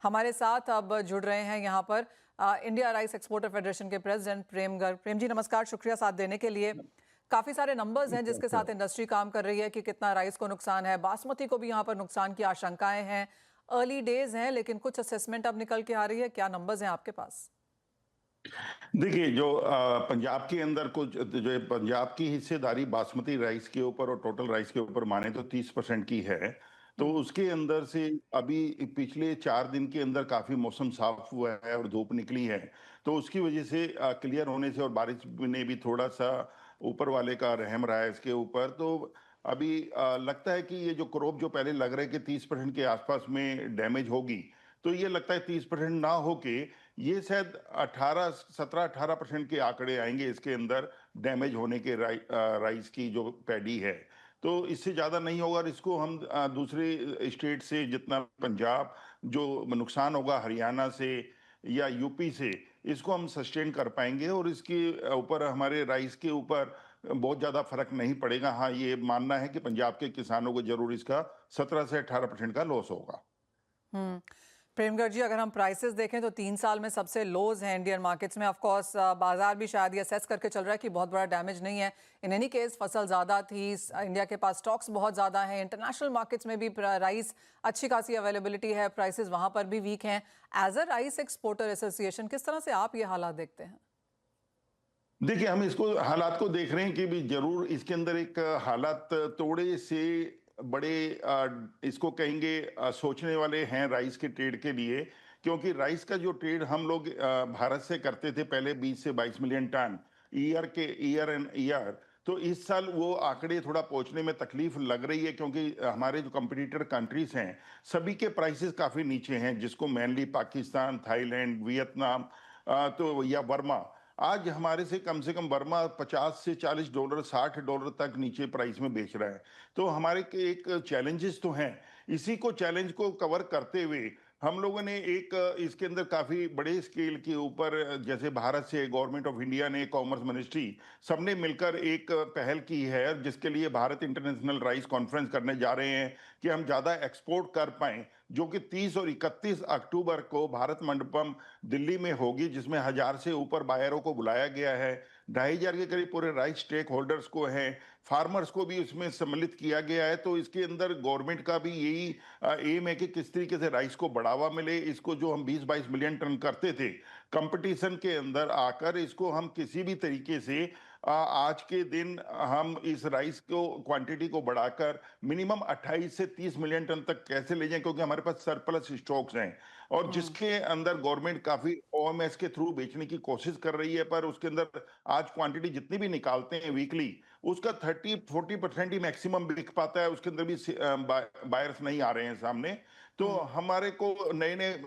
हमारे साथ अब जुड़ रहे हैं यहाँ पर इंडिया राइस एक्सपोर्टर फेडरेशन के प्रेसिडेंट प्रेम गर्ग। प्रेम जी नमस्कार, शुक्रिया साथ देने के लिए। काफी सारे नंबर्स हैं जिसके साथ इंडस्ट्री काम कर रही है कि कितना राइस को नुकसान है, बासमती को भी यहाँ पर नुकसान की आशंकाएं हैं। अर्ली डेज हैं लेकिन कुछ असेसमेंट अब निकल के आ रही है। क्या नंबर्स हैं आपके पास? देखिए, जो पंजाब के अंदर कुछ जो है, पंजाब की हिस्सेदारी बासमती राइस के ऊपर और टोटल राइस के ऊपर माने तो 30% की है। तो उसके अंदर से अभी पिछले 4 दिन के अंदर काफी मौसम साफ हुआ है और धूप निकली है। तो उसकी वजह से क्लियर होने से और बारिश ने भी थोड़ा सा ऊपर वाले का रहम रहा है इसके ऊपर। तो अभी लगता है कि ये जो क्रॉप जो पहले लग रहा है कि 30% के आसपास में डैमेज होगी, तो ये लगता है 30% ना होके ये शायद 17-18% के आंकड़े आएंगे इसके अंदर डैमेज होने के राइस की जो पैडी है। तो इससे ज्यादा नहीं होगा और इसको हम दूसरे स्टेट से जितना पंजाब जो नुकसान होगा हरियाणा से या यूपी से, इसको हम सस्टेन कर पाएंगे और इसके ऊपर हमारे राइस के ऊपर बहुत ज्यादा फर्क नहीं पड़ेगा। हाँ, ये मानना है कि पंजाब के किसानों को जरूर इसका 17 से 18% का लॉस होगा। हम्म प्रेमगढ़ जी, अगर हम प्राइसेस देखें तो 3 साल में सबसे लोज हैं इंडियन मार्केट्स में। ऑफ कोर्स बाजार भी शायद ये असेस करके चल रहा है कि बहुत बड़ा डैमेज नहीं है। इन एनी केस फसल ज़्यादा थी, इंडिया के पास स्टॉक्स बहुत ज़्यादा हैं, इंटरनेशनल मार्केट्स में भी राइस अच्छी खासी अवेलेबिलिटी है, प्राइसेस वहाँ पर भी वीक हैं। As a rice exporter association किस तरह से आप ये हालात देखते हैं? देखिए, हम इसको हालात को देख रहे हैं कि भी जरूर इसके अंदर एक हालात थोड़े से बड़े इसको कहेंगे सोचने वाले हैं राइस के ट्रेड के लिए। क्योंकि राइस का जो ट्रेड हम लोग भारत से करते थे पहले 20 से 22 million tonne year end year, तो इस साल वो आंकड़े थोड़ा पहुंचने में तकलीफ लग रही है क्योंकि हमारे जो कंपटीटर कंट्रीज हैं सभी के प्राइसेस काफी नीचे हैं, जिसको मेनली पाकिस्तान, थाईलैंड, वियतनाम तो या वर्मा। आज हमारे से कम वर्मा 50 से 40 डॉलर, $60 तक नीचे प्राइस में बेच रहा है। तो हमारे के एक चैलेंजेस तो हैं। इसी को चैलेंज को कवर करते हुए हम लोगों ने एक इसके अंदर काफी बड़े स्केल के ऊपर, जैसे भारत से गवर्नमेंट ऑफ इंडिया ने, कॉमर्स मिनिस्ट्री, सबने मिलकर एक पहल की है जिसके लिए भारत इंटरनेशनल राइस कॉन्फ्रेंस करने जा रहे हैं कि हम ज्यादा एक्सपोर्ट कर पाएं, जो कि 30 और 31 अक्टूबर को भारत मंडपम दिल्ली में होगी, जिसमें 1000 से ऊपर बायरों को बुलाया गया है। 2500 के करीब पूरे राइस स्टेक होल्डर्स को हैं, फार्मर्स को भी उसमें सम्मिलित किया गया है। तो इसके अंदर गवर्नमेंट का भी यही एम है कि किस तरीके से राइस को बढ़ावा मिले। इसको जो हम 20-22 मिलियन टन करते थे कंपटीशन के अंदर आकर, इसको हम किसी भी तरीके से आज के दिन हम इस राइस को क्वांटिटी को बढ़ाकर मिनिमम 28 से 30 मिलियन टन तक कैसे ले जाएं, क्योंकि हमारे पास सरप्लस स्टॉक्स हैं और जिसके अंदर गवर्नमेंट काफी ओएमएस के थ्रू बेचने की कोशिश कर रही है। पर उसके अंदर आज क्वांटिटी जितनी भी निकालते हैं वीकली, उसका 30-40% ही मैक्सिमम बिक पाता है। उसके अंदर भी बायर्स नहीं आ रहे हैं सामने। तो हमारे को नए नए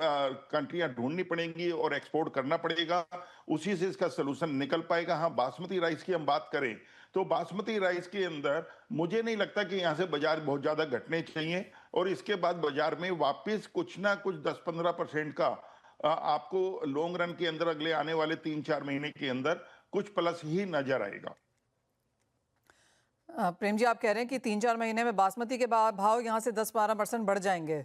कंट्रियां ढूंढनी पड़ेंगी और एक्सपोर्ट करना पड़ेगा, उसी से इसका सोल्यूशन निकल पाएगा। हाँ, बासमती राइस की हम बात करें तो बासमती राइस के अंदर मुझे नहीं लगता कि यहाँ से बाजार बहुत ज्यादा घटने चाहिए और इसके बाद बाजार में वापस कुछ ना कुछ 10-15% का आपको लॉन्ग रन के अंदर अगले आने वाले 3-4 महीने के अंदर कुछ प्लस ही नजर आएगा। प्रेम जी, आप कह रहे हैं कि 3-4 महीने में बासमती के भाव यहाँ से 10-12% बढ़ जाएंगे?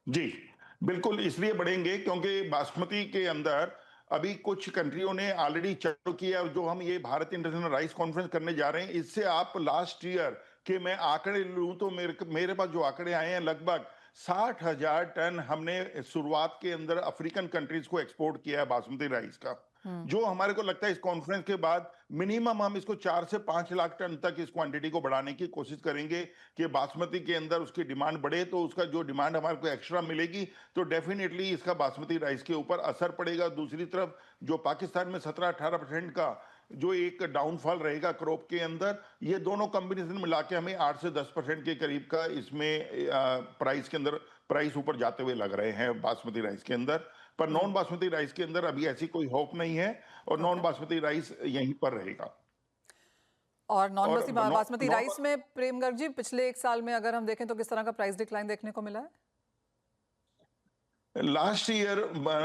जी बिल्कुल, इसलिए बढ़ेंगे क्योंकि बासमती के अंदर अभी कुछ कंट्रियों ने ऑलरेडी चालू किया। जो हम ये भारत इंटरनेशनल राइस कॉन्फ्रेंस करने जा रहे हैं, इससे आप लास्ट ईयर के मैं आंकड़े लूं तो मेरे पास जो आंकड़े आए हैं, लगभग 60,000 टन हमने शुरुआत के अंदर अफ्रीकन कंट्रीज को एक्सपोर्ट किया है बासमती राइस का। जो हमारे को लगता है इस कॉन्फ्रेंस के बाद मिनिमम हम इसको 4 से 5 लाख टन तक इस क्वांटिटी को बढ़ाने की कोशिश करेंगे कि बासमती के अंदर उसकी डिमांड बढ़े। तो उसका जो डिमांड हमारे को एक्स्ट्रा मिलेगी तो डेफिनेटली इसका बासमती राइस के ऊपर असर पड़ेगा। दूसरी तरफ जो पाकिस्तान में 17-18% का जो एक डाउनफॉल रहेगा क्रॉप के अंदर, ये दोनों कॉम्बिनेशन मिला के हमें 8 से 10% के करीब का इसमें प्राइस के अंदर प्राइस ऊपर जाते हुए लग रहे हैं बासमती राइस के अंदर। पर नॉन बासमती राइस के अंदर अभी ऐसी कोई होप नहीं है और नॉन बासमती राइस यहीं पर रहेगा। और नॉन बासमती राइस में प्रेम गर्ग जी, पिछले 1 साल में अगर हम देखें तो किस तरह का प्राइस डिक्लाइन देखने को मिला है? Last year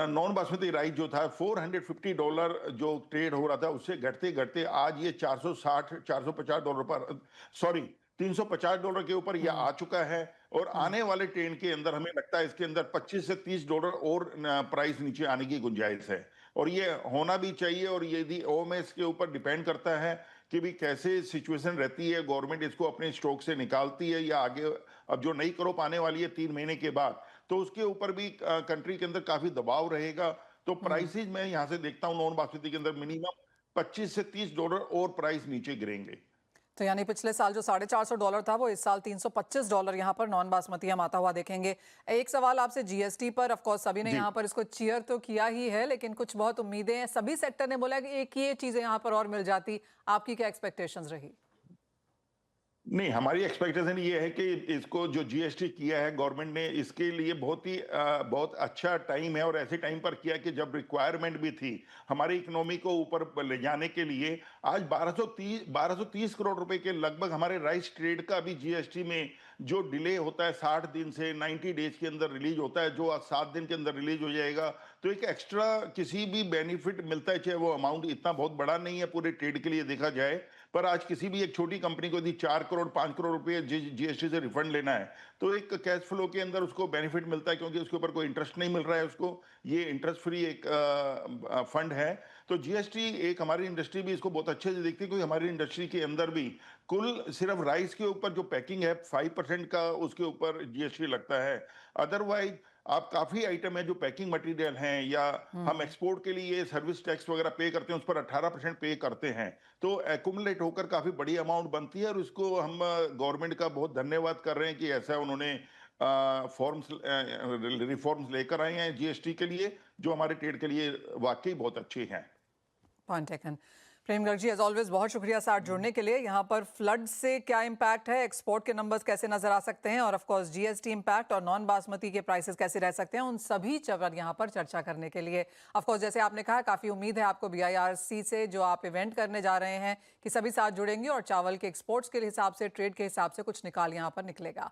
non basmati rice जो था $450 जो ट्रेड हो रहा था, उससे घटते घटते आज ये $460-450 पर, सॉरी $350 के ऊपर यह आ चुका है और आने वाले ट्रेंड के अंदर हमें लगता है इसके अंदर $25 से $30 और प्राइस नीचे आने की गुंजाइश है और ये होना भी चाहिए। और यदि ओएमएस के ऊपर डिपेंड करता है कि भी कैसे सिचुएशन रहती है, गवर्नमेंट इसको अपने स्टॉक से निकालती है या आगे अब जो नई क्रॉप आने वाली है 3 महीने के बाद, तो उसके ऊपर भी कंट्री के अंदर काफी दबाव रहेगा। तो प्राइसेज मैं यहाँ से देखता हूँ नॉन बासमती के अंदर मिनिमम $25 से $30 और प्राइस नीचे गिरेंगे। तो यानी पिछले साल जो $450 था वो इस साल $325 यहाँ पर नॉन बासमती हम आता हुआ देखेंगे। एक सवाल आपसे जीएसटी पर, ऑफ कोर्स सभी ने जी। यहाँ पर इसको चीयर तो किया ही है, लेकिन कुछ बहुत उम्मीदें हैं, सभी सेक्टर ने बोला कि एक ये चीजें यहाँ पर और मिल जाती, आपकी क्या एक्सपेक्टेशंस रही? नहीं, हमारी एक्सपेक्टेशन ये है कि इसको जो जीएसटी किया है गवर्नमेंट ने, इसके लिए बहुत अच्छा टाइम है और ऐसे टाइम पर किया कि जब रिक्वायरमेंट भी थी हमारी इकोनॉमी को ऊपर ले जाने के लिए। आज 1230 करोड़ रुपए के लगभग हमारे राइस ट्रेड का भी जीएसटी में जो डिले होता है 60 दिन से 90 डेज के अंदर रिलीज होता है, जो आज 7 दिन के अंदर रिलीज हो जाएगा। तो एक एक्स्ट्रा किसी भी बेनिफिट मिलता है, चाहे वो अमाउंट इतना बहुत बड़ा नहीं है पूरे ट्रेड के लिए देखा जाए, पर आज किसी भी एक छोटी कंपनी को यदि 4 करोड़ 5 करोड़ रुपए जीएसटी से रिफंड लेना है तो एक कैश फ्लो के अंदर उसको बेनिफिट मिलता है, क्योंकि उसके ऊपर कोई इंटरेस्ट नहीं मिल रहा है उसको। ये इंटरेस्ट फ्री एक फंड है। तो जीएसटी एक हमारी इंडस्ट्री भी इसको बहुत अच्छे से देखती है, क्योंकि हमारी इंडस्ट्री के अंदर भी कुल सिर्फ राइस के ऊपर जो पैकिंग है 5% का उसके ऊपर जीएसटी लगता है। अदरवाइज आप काफी आइटम है जो पैकिंग मटेरियल हैं या हम एक्सपोर्ट के लिए सर्विस टैक्स वगैरह पे करते हैं, उस पर 18% पे करते हैं। तो एक्यूमुलेट होकर काफी बड़ी अमाउंट बनती है और इसको हम गवर्नमेंट का बहुत धन्यवाद कर रहे हैं कि ऐसा उन्होंने फॉर्म्स रिफॉर्म्स लेकर आए हैं जीएसटी के लिए, जो हमारे ट्रेड के लिए वाकई बहुत अच्छे हैं। Point taken. Prem Garg ji, as always बहुत शुक्रिया साथ जुड़ने के लिए। यहाँ पर फ्लड से क्या इम्पैक्ट है, एक्सपोर्ट के नंबर्स कैसे नजर आ सकते हैं और ऑफ कोर्स जीएसटी इम्पैक्ट और नॉन बासमती के प्राइसेस कैसे रह सकते हैं, उन सभी पर यहाँ पर चर्चा करने के लिए ऑफ कोर्स जैसे आपने कहा काफी उम्मीद है आपको बीआईआरसी से जो आप इवेंट करने जा रहे हैं कि सभी साथ जुड़ेंगे और चावल के एक्सपोर्ट्स के हिसाब से, ट्रेड के हिसाब से कुछ निकाल यहाँ पर निकलेगा।